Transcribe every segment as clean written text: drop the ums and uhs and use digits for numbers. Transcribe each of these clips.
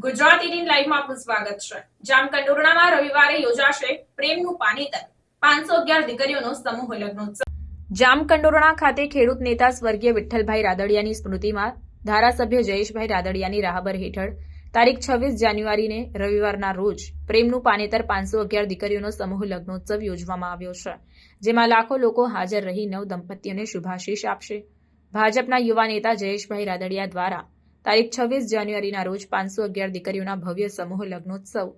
ગુજરાત 18 લાઈવમાં આપનું સ્વાગત છે। જામકંડોરણામાં રવિવારે યોજાશે પ્રેમનું પાણીતર 511 દીકરીઓનો સમૂહ લગ્નોત્સવ। જામકંડોરણા ખાતે ખેડૂત નેતા સ્વર્ગીય વિઠ્ઠલભાઈ રાદડિયાની સ્મૃતિમાં ધારાસભ્ય જયેશભાઈ રાદડિયાની રાહબર હેઠળ તારીખ 26 જાન્યુઆરીને રવિવારના રોજ પ્રેમનું પાણીતર 511 દીકરીઓનો સમૂહ લગ્નોત્સવ યોજવામાં આવ્યો છે, જેમાં લાખો લોકો હાજર રહી નવ દંપતીઓને શુભાશીષ આપશે। ભાજપના યુવા નેતા જયેશભાઈ રાદડિયા દ્વારા તારીખ 26 જાન્યુઆરીના રોજ 511 દીકરીઓના ભવ્ય સમૂહ લગ્નોત્સવ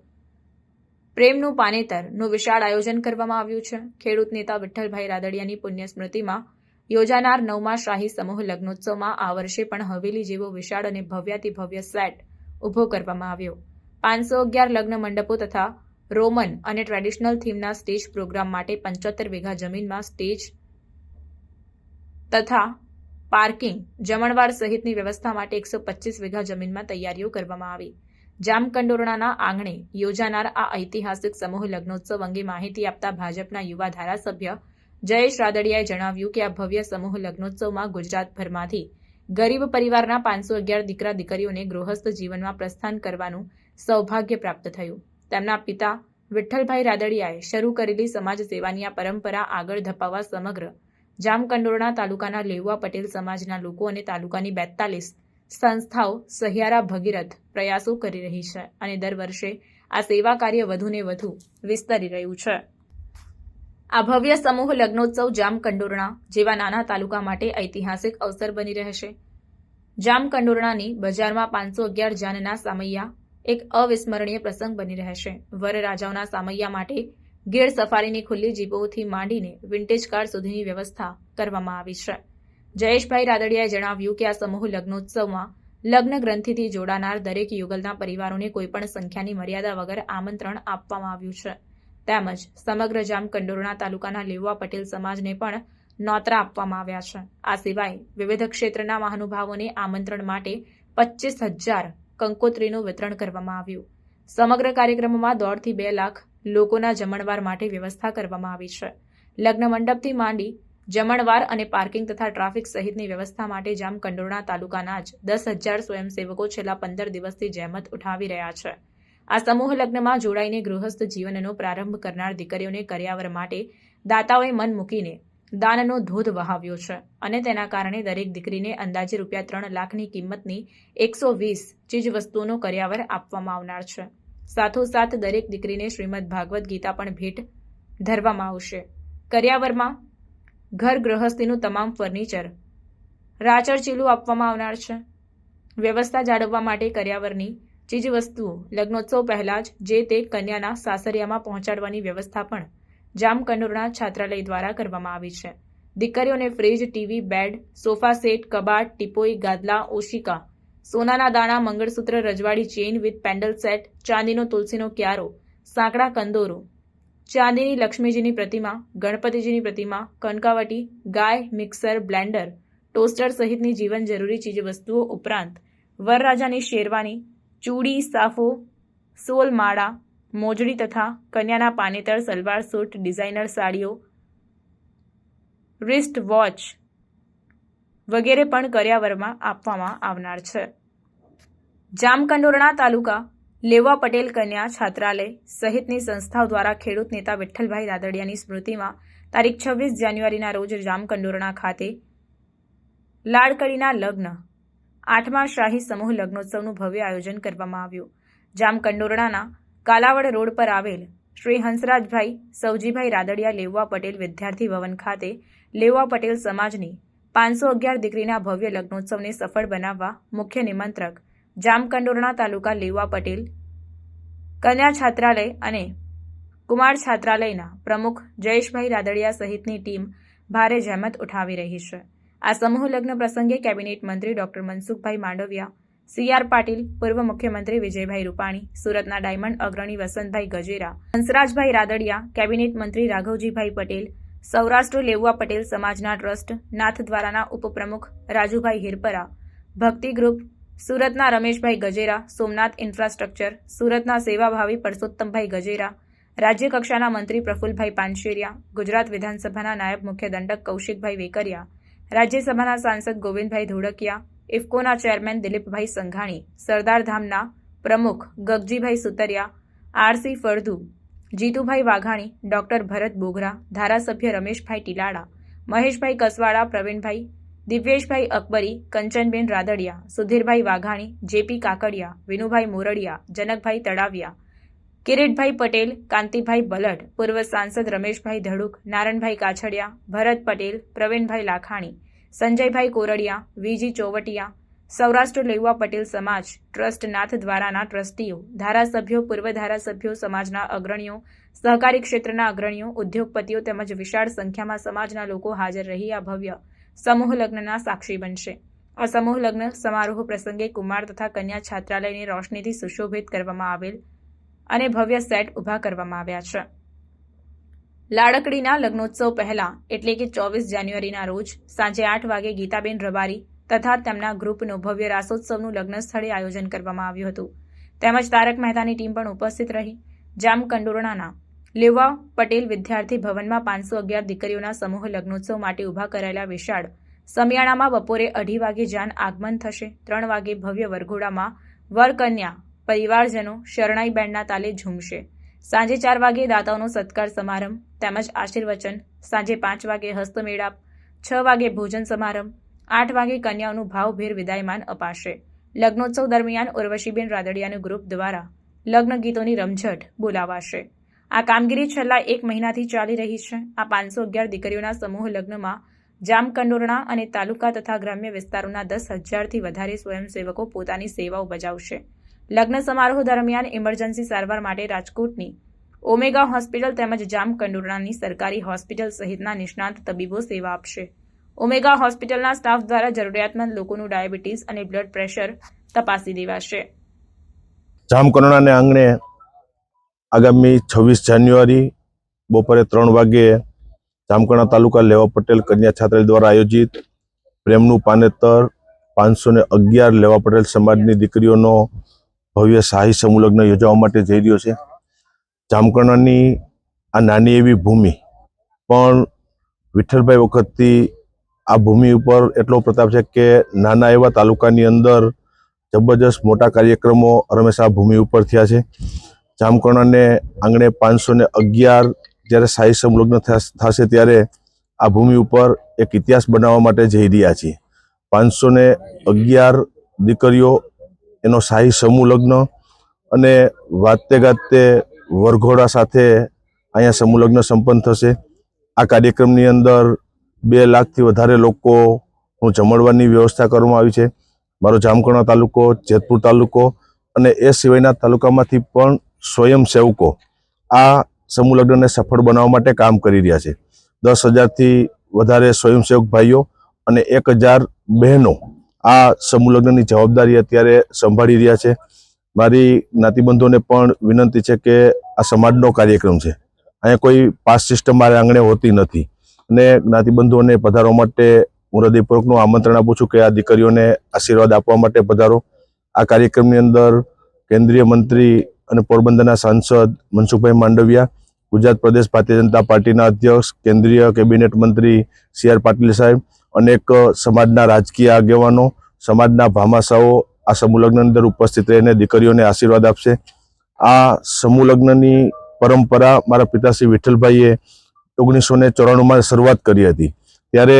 પ્રેમનું પાનેતરનું વિશાળ આયોજન કરવામાં આવ્યું છે। ખેડૂત નેતા વિઠ્ઠલભાઈ રાદડિયાની પુણ્ય સ્મૃતિમાં યોજાનાર 9મા શાહી સમૂહ લગ્નોત્સવમાં આ વર્ષે પણ હવેલી જેવો વિશાળ અને ભવ્યાતિ ભવ્ય સેટ ઊભો કરવામાં આવ્યો। 511 લગ્ન મંડપો તથા રોમન અને ટ્રેડિશનલ થીમના સ્ટેજ પ્રોગ્રામ માટે 75 વીઘા જમીનમાં સ્ટેજ તથા પાર્કિંગ, જમણવાર સહિતની વ્યવસ્થા માટે 125 વીઘા જમીનમાં તૈયારીઓ કરવામાં આવી। જામકંડોરણાના આંગણે યોજાનાર આ ઐતિહાસિક સમૂહ લગ્નોત્સવ અંગે માહિતી આપતા ભાજપના યુવા ધારાસભ્ય જયેશ રાદડિયાએ જણાવ્યું કે આ ભવ્ય સમૂહ લગ્નોત્સવમાં ગુજરાતભરમાંથી ગરીબ પરિવારના 511 દીકરા દીકરીઓને ગૃહસ્થ જીવનમાં પ્રસ્થાન કરવાનું સૌભાગ્ય પ્રાપ્ત થયું। તેમના પિતા વિઠ્ઠલભાઈ રાદડિયાએ શરૂ કરેલી સમાજ સેવાની આ પરંપરા આગળ ધપાવવા સમગ્ર જામકંડોરણા તાલુકાના લેઉવા પટેલ સમાજના લોકો અને તાલુકાની 42 સંસ્થાઓ સહિયારા ભગીરથ પ્રયાસો કરી રહી છે અને દર વર્ષે આ સેવા કાર્ય વધુને વધુ વિસ્તરી રહ્યું છે। આ ભવ્ય સમૂહ લગ્નોત્સવ જામકંડોરણા જેવા નાના તાલુકા માટે ઐતિહાસિક અવસર બની રહેશે। જામકંડોરણાની બજારમાં 511 જાનના સામૈયા એક અવિસ્મરણીય પ્રસંગ બની રહેશે। વરરાજાઓના સામૈયા માટે ગીર સફારીની ખુલ્લી જીપોથી માંડીને વિન્ટેજ કાર સુધીની વ્યવસ્થા કરવામાં આવી છે। જયેશભાઈ રાદડિયાએ જણાવ્યું કે આ સમૂહ લગ્નોત્સવમાં લગ્ન ગ્રંથિથી જોડાનાર દરેક યુગલના પરિવારોને કોઈપણ સંખ્યાની મર્યાદા વગર આમંત્રણ આપવામાં આવ્યું છે, તેમજ સમગ્ર જામકંડોરણા તાલુકાના લેઉવા પટેલ સમાજને પણ નોતરા આપવામાં આવ્યા છે। આ સિવાય વિવિધ ક્ષેત્રના મહાનુભાવોને આમંત્રણ માટે 25,000 કંકોત્રીનું વિતરણ કરવામાં આવ્યું। સમગ્ર કાર્યક્રમમાં 1.5 થી 2 લાખ લોકોના જમણવાર માટે વ્યવસ્થા કરવામાં આવી છે। લગ્ન મંડપથી માંડી જમણવાર અને પાર્કિંગ તથા ટ્રાફિક સહિતની વ્યવસ્થા માટે જામકંડોરણા તાલુકાના જ 10,000 સ્વયંસેવકો છેલ્લા 15 દિવસથી જહેમત ઉઠાવી રહ્યા છે। આ સમૂહ લગ્નમાં જોડાઈને ગૃહસ્થ જીવનનો પ્રારંભ કરનાર દીકરીઓને કર્યાવર માટે દાતાઓએ મન મૂકીને દાનનો ધોધ વહાવ્યો છે અને તેના કારણે દરેક દીકરીને અંદાજે ₹3 લાખની કિંમતની 120 ચીજવસ્તુઓનો કર્યાવર આપવામાં આવનાર છે। સાથોસાથ દરેક દીકરીને શ્રીમદ ભાગવત ગીતા પણ ભેટ ધરવામાં આવશે। કર્યાવરમાં ઘર ગૃહસ્થીનું તમામ ફર્નિચર રાચરચીલું આપવામાં આવનાર છે। વ્યવસ્થા જાળવવા માટે કર્યાવરની ચીજવસ્તુઓ લગ્નોત્સવ પહેલા જ જે તે કન્યાના સાસરિયામાં પહોંચાડવાની વ્યવસ્થા પણ જામકંડોરણા છાત્રાલય દ્વારા કરવામાં આવી છે। દીકરીઓને fridge, TV, bed, sofa set, કબાટ, ટીપોઈ, ગાદલા, ઓશિકા, સોનાના દાણા, મંગળસૂત્ર, રજવાડી ચેઇન વિથ પેન્ડલ સેટ, ચાંદીનો તુલસીનો ક્યારો, સાંકડા કંદોરો, ચાંદીની લક્ષ્મીજીની પ્રતિમા, ગણપતિજીની પ્રતિમા, કનકાવટી, ગાય, મિક્સર, બ્લેન્ડર, ટોસ્ટર સહિતની જીવન જરૂરી ચીજવસ્તુઓ ઉપરાંત વરરાજાની શેરવાની, ચૂડી, સાફો, સોલ માળા, મોજડી તથા કન્યાના પાનેતર, સલવાર સૂટ, ડિઝાઇનર સાડીઓ, રિસ્ટ વોચ વગેરે પણ કર્યાવરમાં આપવામાં આવનાર છે। જામકંડોરણા તાલુકા લેઉવા પટેલ કન્યા છાત્રાલય સહિતની સંસ્થાઓ દ્વારા ખેડૂત નેતા વિઠ્ઠલભાઈ રાદડિયાની સ્મૃતિમાં તારીખ 26 જાન્યુઆરીના રોજ જામકંડોરણા ખાતે લાડકડીના લગ્ન 8મા શાહી સમૂહ લગ્નોત્સવનું ભવ્ય આયોજન કરવામાં આવ્યું। જામકંડોરણાના કાલાવડ રોડ પર આવેલ શ્રી હંસરાજભાઈ સવજીભાઈ રાદડિયા લેઉવા પટેલ વિદ્યાર્થી ભવન ખાતે લેઉવા પટેલ સમાજની 511 દીકરીના ભવ્ય લગ્નોત્સવને સફળ બનાવવા મુખ્ય નિમંત્રક જામકંડોરણા તાલુકા લેઉવા પટેલ કન્યા છાત્રાલય અને કુમાર છાત્રાલયના પ્રમુખ જયેશભાઈ રાદડિયા સહિતની ટીમ ભારે જહેમત ઉઠાવી રહી છે। આ સમૂહ લગ્ન પ્રસંગે કેબિનેટ મંત્રી ડોક્ટર મનસુખભાઈ માંડવિયા, CR પાટીલ, પૂર્વ મુખ્યમંત્રી વિજયભાઈ રૂપાણી, સુરતના ડાયમંડ અગ્રણી વસંતભાઈ ગજેરા, હંસરાજભાઈ રાદડિયા, કેબિનેટ મંત્રી રાઘવજીભાઈ પટેલ, સૌરાષ્ટ્ર લેઉવા પટેલ સમાજના ટ્રસ્ટ નાથદ્વારાના ઉપપ્રમુખ રાજુભાઈ હિરપરા, ભક્તિ ગ્રુપ, સુરતના રમેશભાઈ ગજેરા, સોમનાથ ઇન્ફ્રાસ્ટ્રક્ચર, સુરતના સેવાભાવી પરસોત્તમભાઈ ગજેરા, રાજ્ય કક્ષાના મંત્રી પ્રફુલભાઈ પાનશેરિયા, ગુજરાત વિધાનસભાના નાયબ મુખ્ય દંડક કૌશિકભાઈ વેકરિયા, રાજ્યસભાના સાંસદ ગોવિંદભાઈ ધોળકિયા, ઇફકોના ચેરમેન દિલીપભાઈ સંઘાણી, સરદાર ધામના પ્રમુખ ગગજીભાઈ સુતરિયા, આરસી ફળદુ, જીતુભાઈ વાઘાણી, ડોક્ટર ભરત બોગરા, ધારાસભ્ય રમેશભાઈ ટીલાડા, મહેશભાઈ કસવાડા, પ્રવીણભાઈ, દિવ્યેશભાઈ અકબરી, કંચનબેન રાદડિયા, સુધીરભાઈ વાઘાણી, જેપી કાકડિયા, વિનુભાઈ મોરડિયા, જનકભાઈ તળાવિયા, કિરીટભાઈ પટેલ, કાંતિભાઈ બલટ, પૂર્વ સાંસદ રમેશભાઈ ધડુક, નારણભાઈ કાછડિયા, ભરત પટેલ, પ્રવીણભાઈ લાખાણી, સંજયભાઈ કોરડિયા, વીજી ચોવટિયા, સૌરાષ્ટ્ર લેઉવા પટેલ સમાજ ટ્રસ્ટ નાથદ્વારાના ટ્રસ્ટીઓ, ધારાસભ્યો, પૂર્વ ધારાસભ્યો, સમાજના અગ્રણીઓ, સહકારી ક્ષેત્રના અગ્રણીઓ, ઉદ્યોગપતિઓ તેમજ વિશાળ સંખ્યામાં સમાજના લોકો હાજર રહી આ ભવ્ય સમૂહ લગ્નના સાક્ષી બનશે. આ સમૂહ લગ્ન સમારોહ પ્રસંગે કુમાર તથા કન્યા છાત્રાલયને રોશનીથી સુશોભિત કરવામાં આવેલ અને ભવ્ય સેટ ઊભા કરવામાં આવ્યા છે. લાડકડીના લગ્નોત્સવ પહેલા એટલે કે 24 જાન્યુઆરીના રોજ સાંજે 8 વાગે ગીતાબેન રબારી તથા તેમના ગ્રુપનું ભવ્ય રાસોત્સવનું લગ્ન સ્થળે આયોજન કરવામાં આવ્યું હતું. તેમજ તારક મહેતાની ટીમ પણ ઉપસ્થિત રહી. જામકંડોરણાના લેવા પટેલ વિદ્યાર્થી ભવનમાં 511 દીકરીઓના સમૂહ લગ્નોત્સવ માટે ઊભા કરાયેલા વિશાળ સમિયાણામાં બપોરે 2:30 વાગે જાન આગમન થશે. 3 વાગે ભવ્ય વરઘોડામાં વરકન્યા પરિવારજનો શરણાઈ બેન્ડના તાલે ઝૂમશે. સાંજે 4 વાગે દાતાઓનો સત્કાર સમારંભ તેમજ આશીર્વચન. સાંજે 5 વાગે હસ્તમેળાપ, 6 વાગે ભોજન સમારંભ, 8 વાગે કન્યાઓનું ભાવભેર વિદાયમાન અપાશે. લગ્નોત્સવ દરમિયાન ઉર્વશીબેન રાદડિયાનું ગ્રુપ દ્વારા લગ્ન ગીતોની રમઝટ બોલાવાશે. આ કામગીરી છેલ્લા 1 મહિનાથી ચાલી રહી છે. આ 511 દીકરીઓના સમૂહ લગ્નમાં જામકંડોરણા અને તાલુકા તથા ગ્રામ્ય વિસ્તારોના 10,000થી વધારે સ્વયંસેવકો પોતાની સેવાઓ બજાવશે. લગ્ન સમારોહ દરમિયાન ઇમરજન્સી સારવાર માટે રાજકોટની ઓમેગા હોસ્પિટલ તેમજ જામકંડોરણાની સરકારી હોસ્પિટલ સહિતના નિષ્ણાત તબીબો સેવા આપશે. ઓમેગા હોસ્પિટલના સ્ટાફ દ્વારા જરૂરિયાતમંદ લોકોનું ડાયાબિટીસ અને બ્લડ પ્રેશર તપાસી દેવાશે. જામકંડોરણાને આંગણે આગામી 26 જાન્યુઆરી બપોરે 3 વાગે જામકંડોરણા તાલુકા લેવા પટેલ કન્યા છાત્રાલય દ્વારા આયોજિત પ્રેમનું પાનેતર 511 લેવા પટેલ સમાજની દીકરીઓનો ભવ્ય શાહી સમૂહ લગ્ન યોજવા માટે જઈ રહ્યો છે. જામકંડોરણાની આ નાની એવી ભૂમિ પણ વિઠ્ઠલભાઈ વખતથી આ ભૂમિ ઉપર એટલો પ્રતાપ છે કે નાના એવા તાલુકાની અંદર જબરજસ્ત મોટા કાર્યક્રમો હંમેશા આ ભૂમિ ઉપર થયા છે. જામકંડોરણાને આંગણે 511 જ્યારે શાહી સમૂહ લગ્ન થશે ત્યારે આ ભૂમિ ઉપર એક ઇતિહાસ બનાવવા માટે જઈ રહ્યા છીએ. 511 દીકરીઓ એનો શાહી સમૂહ લગ્ન અને વાતે ગાતે વરઘોડા સાથે અહીંયા સમૂહ લગ્ન સંપન્ન થશે. આ કાર્યક્રમની અંદર 2 લાખથી વધારે લોકોનું જમણવારની વ્યવસ્થા કરવામાં આવી છે. મારો જામકંડોરણા તાલુકો, જેતપુર તાલુકો અને એ સિવાયના તાલુકામાંથી પણ સ્વયંસેવકો આ સમૂહ લગ્નને સફળ બનાવવા માટે કામ કરી રહ્યા છે. 10,000થી વધારે સ્વયંસેવક ભાઈઓ અને 1,000 બહેનો આ સમૂહ લગ્નની જવાબદારી અત્યારે સંભાળી રહ્યા છે. મારી જ્ઞાતિબંધોને પણ વિનંતી છે કે આ સમાજનો કાર્યક્રમ છે, અહીંયા કોઈ પાસ સિસ્ટમ મારે આંગણે હોતી નથી અને જ્ઞાતિબંધોને પધારવા માટે હું હૃદયપૂર્વકનું આમંત્રણ આપું છું કે આ દીકરીઓને આશીર્વાદ આપવા માટે પધારો. આ કાર્યક્રમની અંદર કેન્દ્રીય મંત્રી અને પોરબંદરના સાંસદ મનસુખભાઈ માંડવિયા, ગુજરાત પ્રદેશ ભારતીય જનતા પાર્ટીના અધ્યક્ષ, કેન્દ્રીય કેબિનેટ મંત્રી CR પાટીલ સાહેબ, અનેક સમાજના રાજકીય આગેવાનો, સમાજના ભામાશાઓ આ સમૂહ લગ્નની અંદર ઉપસ્થિત રહીને દીકરીઓને આશીર્વાદ આપશે. આ સમૂહ લગ્નની પરંપરા મારા પિતાશ્રી વિઠ્ઠલભાઈએ 1994માં શરૂઆત કરી હતી. ત્યારે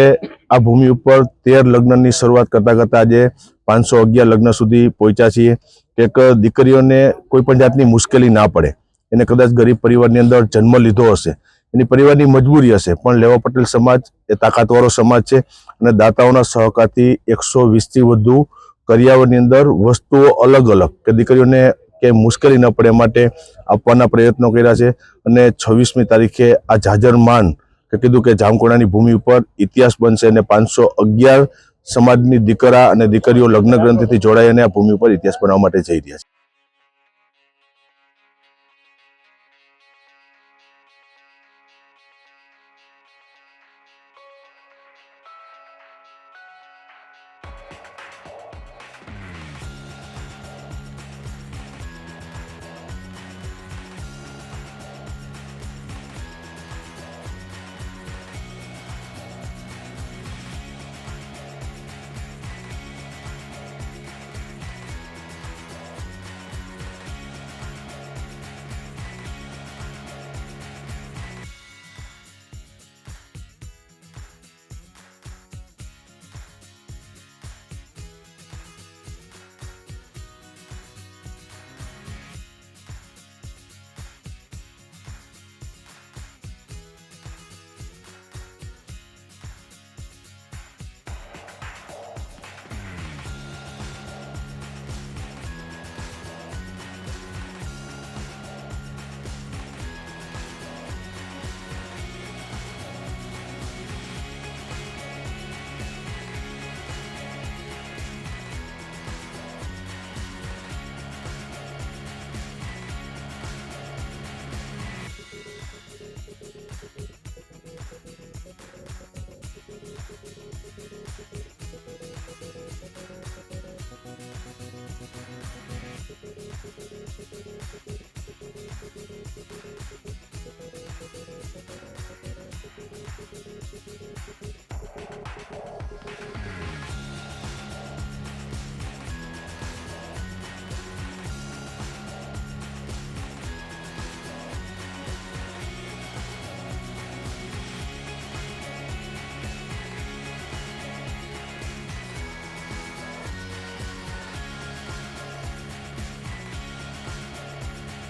આ ભૂમિ ઉપર 13 લગ્નની શરૂઆત કરતાં આજે 511 લગ્ન સુધી પહોંચ્યા છીએ. એક દીકરીઓને કોઈ પણ જાતની મુશ્કેલી ના પડે. એને કદાચ ગરીબ પરિવારની અંદર જન્મ લીધો હશે, એની પરિવારની મજબૂરી હશે, પણ લેવા પટેલ સમાજ એ તાકાતવાળો સમાજ છે અને દાતાઓના સહકારથી 120થી વધુ કરિયાવરની અંદર વસ્તુઓ અલગ અલગ કે દીકરીઓને કે મુશ્કેલી ન પડે માટે આપવાના પ્રયત્નો કર્યા છે. અને 26મી તારીખે આ જાજરમાન કે કીધું કે જામકંડોરણાની ભૂમિ ઉપર ઇતિહાસ બનશે અને 511 સમાજની દીકરા અને દીકરીઓ લગ્ન ગ્રંથિથી જોડાઈ અને આ ભૂમિ ઉપર ઇતિહાસ બનાવવા માટે જઈ રહ્યા છે.